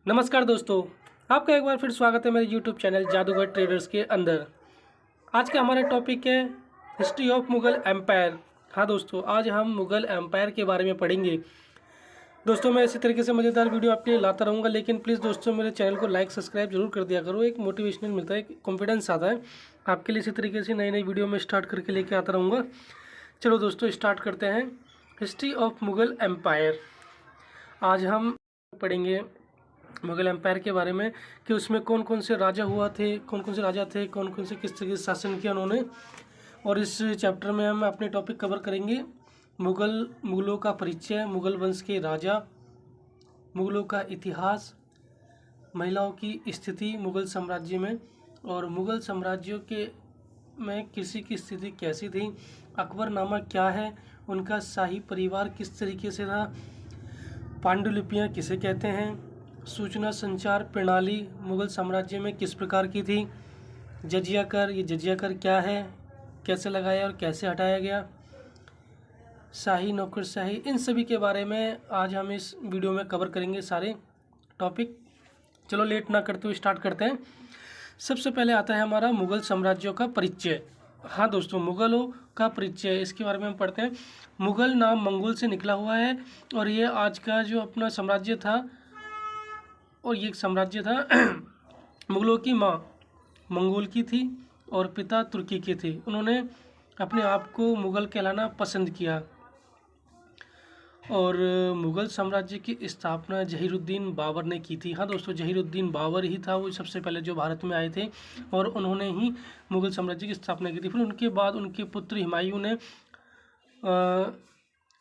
नमस्कार दोस्तों, आपका एक बार फिर स्वागत है मेरे यूट्यूब चैनल जादूगर ट्रेडर्स के अंदर। आज का हमारा टॉपिक है हिस्ट्री ऑफ मुग़ल एम्पायर। हाँ दोस्तों, आज हम मुग़ल एम्पायर के बारे में पढ़ेंगे। दोस्तों, मैं इसी तरीके से मज़ेदार वीडियो आपके लिए लाता रहूँगा, लेकिन प्लीज़ दोस्तों मेरे चैनल को लाइक सब्सक्राइब जरूर कर दिया करो। एक मोटिवेशनल मिलता है, कॉन्फिडेंस आता है आपके लिए। इसी तरीके से नई नई वीडियो में स्टार्ट करके लेके आता रहूँगा। चलो दोस्तों, स्टार्ट करते हैं हिस्ट्री ऑफ मुग़ल एम्पायर। आज हम पढ़ेंगे मुग़ल एम्पायर के बारे में कि उसमें कौन कौन से राजा हुआ थे, कौन कौन से राजा थे, कौन कौन से किस तरीके से शासन किया उन्होंने। और इस चैप्टर में हम अपने टॉपिक कवर करेंगे मुग़लों का परिचय, मुग़ल वंश के राजा, मुग़लों का इतिहास, महिलाओं की स्थिति मुग़ल साम्राज्य में, और मुग़ल साम्राज्यों के में कृषि की स्थिति कैसी थी, अकबरनामा क्या है, उनका शाही परिवार किस तरीके से था, पांडुलिपियाँ किसे कहते हैं, सूचना संचार प्रणाली मुग़ल साम्राज्य में किस प्रकार की थी, जजिया कर, ये जजिया कर क्या है, कैसे लगाया और कैसे हटाया गया, शाही नौकरशाही, इन सभी के बारे में आज हम इस वीडियो में कवर करेंगे सारे टॉपिक। चलो लेट ना करते हुए स्टार्ट करते हैं। सबसे पहले आता है हमारा मुग़ल साम्राज्यों का परिचय। हाँ दोस्तों, मुग़लों का परिचय, इसके बारे में हम पढ़ते हैं। मुग़ल नाम मंगोल से निकला हुआ है और ये आज का जो अपना साम्राज्य था, और ये एक साम्राज्य था मुग़लों की माँ मंगोल की थी और पिता तुर्की के थे। उन्होंने अपने आप को मुग़ल कहलाना पसंद किया। और मुग़ल साम्राज्य की स्थापना जहीरुद्दीन बाबर ने की थी। हाँ दोस्तों, जहीरुद्दीन बाबर ही था वो सबसे पहले जो भारत में आए थे, और उन्होंने ही मुग़ल साम्राज्य की स्थापना की थी। फिर उनके बाद उनके पुत्र हुमायूं ने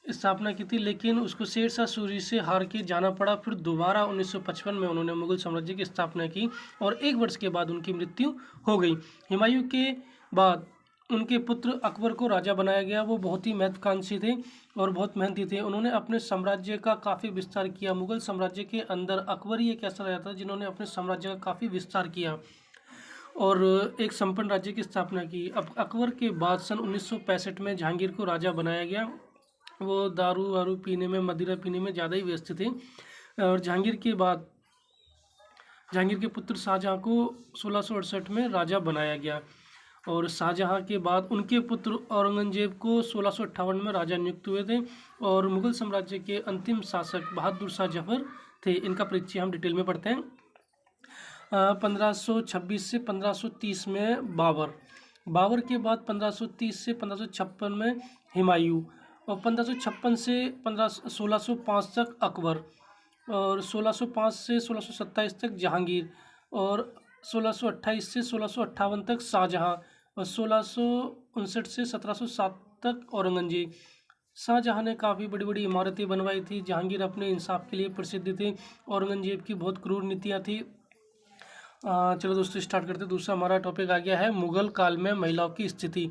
स्थापना की थी, लेकिन उसको शेर शाह सूरी से हार के जाना पड़ा। फिर दोबारा 1955 में उन्होंने मुग़ल साम्राज्य की स्थापना की और 1 वर्ष के बाद उनकी मृत्यु हो गई। हुमायूं के बाद उनके पुत्र अकबर को राजा बनाया गया। वो बहुत ही महत्वाकांक्षी थे और बहुत मेहनती थे। उन्होंने अपने साम्राज्य का काफ़ी विस्तार किया। मुग़ल साम्राज्य के अंदर अकबर ही एक ऐसा राजा था जिन्होंने अपने साम्राज्य का काफ़ी विस्तार किया और एक संपन्न राज्य की स्थापना की। अब अकबर के बाद सन 1965 में जहांगीर को राजा बनाया गया। वो दारू वारू पीने में, मदिरा पीने में ज़्यादा ही व्यस्त थे। और जहांगीर के बाद जहांगीर के पुत्र शाहजहाँ को 1668 में राजा बनाया गया, और शाहजहाँ के बाद उनके पुत्र औरंगजेब को 1658 में राजा नियुक्त हुए थे। और मुग़ल साम्राज्य के अंतिम शासक बहादुर शाह जफर थे। इनका परिचय हम डिटेल में पढ़ते हैं। 1526 से 1530 में बाबर के बाद 1530 से 1556 में हुमायूं, और 1556 से 1605 तक अकबर, और 1605 से 1627 तक जहांगीर, और 1628 से 1658 तक शाहजहाँ, और 1659 से 1707 तक औरंगजेब। शाहजहाँ ने काफ़ी बड़ी बड़ी इमारतें बनवाई थी। जहांगीर अपने इंसाफ के लिए प्रसिद्ध थे। औरंगजेब की बहुत क्रूर नीतियाँ थी। चलो दोस्तों स्टार्ट करते हैं। दूसरा हमारा टॉपिक आ गया है मुग़ल काल में महिलाओं की स्थिति।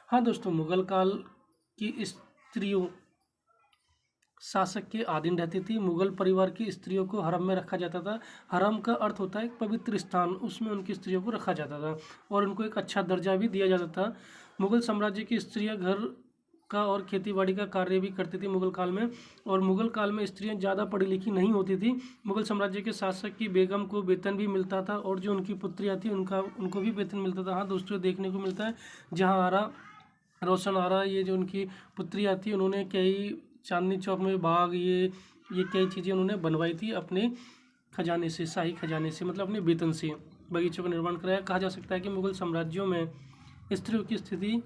हाँ दोस्तों, मुग़ल काल की स्त्रियों शासक के अधीन रहती थी। मुग़ल परिवार की स्त्रियों को हरम में रखा जाता था। हरम का अर्थ होता है एक पवित्र स्थान, उसमें उनकी स्त्रियों को रखा जाता था और उनको एक अच्छा दर्जा भी दिया जाता था। मुग़ल साम्राज्य की स्त्रियां घर का और खेतीबाड़ी का कार्य भी करती थी मुग़ल काल में। और मुग़ल काल में स्त्रियां ज़्यादा पढ़ी लिखी नहीं होती थी। मुग़ल साम्राज्य के शासक की बेगम को वेतन भी मिलता था, और जो उनकी पुत्रियाँ थी उनको भी वेतन मिलता था। हाँ दोस्तों, देखने को मिलता है जहाँ आरा, रोशन आरा, ये जो उनकी पुत्रियाँ थी, उन्होंने कई चांदनी चौक में बाग, ये कई चीज़ें उन्होंने बनवाई थी अपने खजाने से, शाही खजाने से, मतलब अपने वेतन से बगीचों का निर्माण कराया। कहा जा सकता है कि मुग़ल साम्राज्यों में स्त्रियों की स्थिति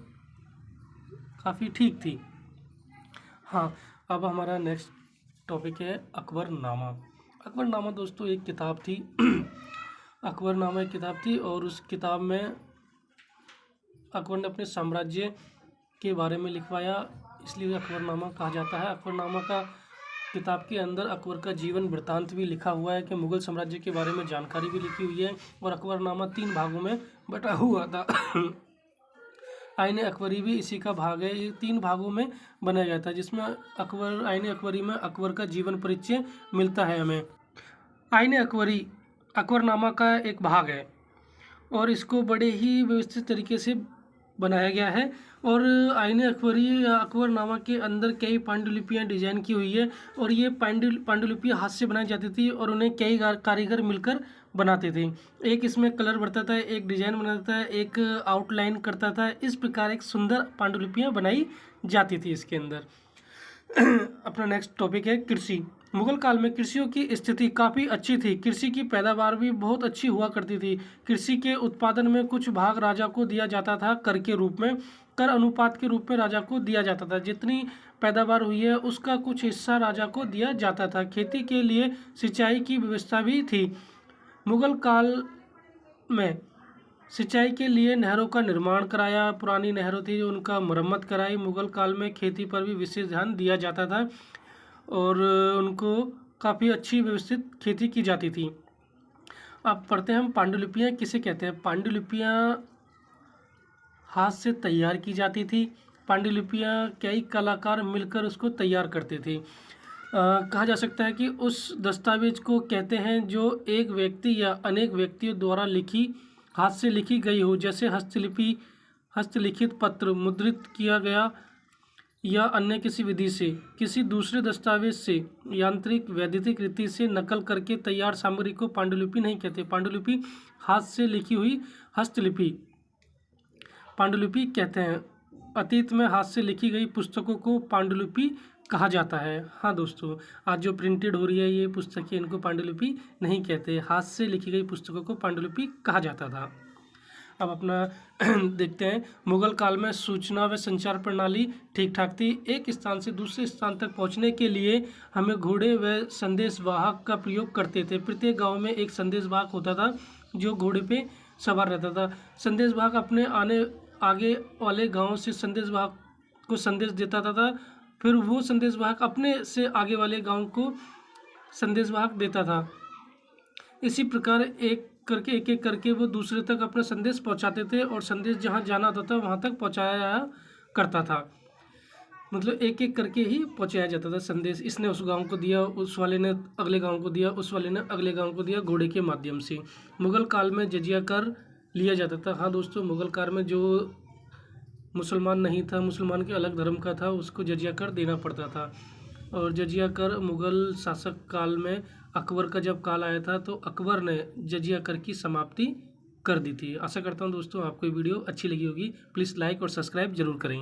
काफ़ी ठीक थी। हाँ, अब हमारा नेक्स्ट टॉपिक है अकबरनामा। अकबरनामा दोस्तों एक किताब थी अकबरनामा एक किताब थी, और उस किताब में अकबर ने अपने साम्राज्य के बारे में लिखवाया, इसलिए अकबरनामा कहा जाता है। अकबरनामा का किताब के अंदर अकबर का जीवन वृत्तांत भी लिखा हुआ है कि मुग़ल साम्राज्य के बारे में जानकारी भी लिखी हुई है। और अकबरनामा 3 भागों में बटा हुआ था आईन अकबरी भी इसी का भाग है। ये 3 भागों में बनाया गया था, जिसमें आईन अकबरी में अकबर का जीवन परिचय मिलता है हमें। आईन अकबरी अकबरनामा का एक भाग है और इसको बड़े ही व्यवस्थित तरीके से बनाया गया है। और आईने अकबरी या अकबरनामा के अंदर कई पांडुलिपियाँ डिजाइन की हुई है और ये पांडुलिपियाँ हाथ से बनाई जाती थी और उन्हें कई कारीगर मिलकर बनाते थे। एक इसमें कलर भरता था, एक डिजाइन बनाता था, एक आउटलाइन करता था। इस प्रकार एक सुंदर पांडुलिपियाँ बनाई जाती थी इसके अंदर। अपना नेक्स्ट टॉपिक है कृषि। मुगल काल में कृषियों की स्थिति काफ़ी अच्छी थी। कृषि की पैदावार भी बहुत अच्छी हुआ करती थी। कृषि के उत्पादन में कुछ भाग राजा को दिया जाता था कर के रूप में, कर अनुपात के रूप में राजा को दिया जाता था। जितनी पैदावार हुई है उसका कुछ हिस्सा राजा को दिया जाता था। खेती के लिए सिंचाई की व्यवस्था भी थी। मुगल काल में सिंचाई के लिए नहरों का निर्माण कराया। पुरानी नहरों थी उनका मरम्मत कराई। मुगल काल में खेती पर भी विशेष ध्यान दिया जाता था और उनको काफ़ी अच्छी व्यवस्थित खेती की जाती थी। अब पढ़ते हैं हम पांडुलिपियाँ किसे कहते हैं। पांडुलिपियाँ हाथ से तैयार की जाती थी। पांडुलिपियाँ कई कलाकार मिलकर उसको तैयार करते थे। कहा जा सकता है कि उस दस्तावेज को कहते हैं जो एक व्यक्ति या अनेक व्यक्तियों द्वारा हाथ से लिखी गई हो, जैसे हस्तलिखित पत्र मुद्रित किया गया या अन्य किसी विधि से किसी दूसरे दस्तावेज से यांत्रिक वैद्युतिक रीति से नकल करके तैयार सामग्री को पांडुलिपि नहीं कहते। पांडुलिपि हाथ से लिखी हुई हस्तलिपि पांडुलिपि कहते हैं। अतीत में हाथ से लिखी गई पुस्तकों को पांडुलिपि कहा जाता है। हाँ दोस्तों, आज जो प्रिंटेड हो रही है ये पुस्तकें, इनको पांडुलिपि नहीं कहते। हाथ से लिखी गई पुस्तकों को पांडुलिपि कहा जाता था। अब अपना देखते हैं। मुगल काल में सूचना व संचार प्रणाली ठीक ठाक थी। एक स्थान से दूसरे स्थान तक पहुंचने के लिए हमें घोड़े व संदेशवाहक का प्रयोग करते थे। प्रत्येक गांव में एक संदेशवाहक होता था जो घोड़े पे सवार रहता था। संदेशवाहक अपने आगे वाले गांव से संदेशवाहक को संदेश देता था, फिर वो संदेशवाहक अपने से आगे वाले गांव को संदेशवाहक देता था। इसी प्रकार एक एक करके वो दूसरे तक अपना संदेश पहुंचाते थे और संदेश जहां जाना होता था वहां तक पहुंचाया करता था। मतलब एक एक करके ही पहुंचाया जाता था संदेश। इसने उस गांव को दिया, उस वाले ने अगले गांव को दिया, उस वाले ने अगले गांव को दिया, घोड़े के माध्यम से। मुगल काल में जजिया कर लिया जाता था। हाँ दोस्तों, मुगल काल में जो मुसलमान नहीं था, मुसलमान के अलग धर्म का था, उसको जजिया कर देना पड़ता था। और जजिया कर मुगल शासक काल में अकबर का जब काल आया था तो अकबर ने जजिया कर की समाप्ति कर दी थी। आशा करता हूँ दोस्तों आपको ये वीडियो अच्छी लगी होगी। प्लीज़ लाइक और सब्सक्राइब जरूर करें।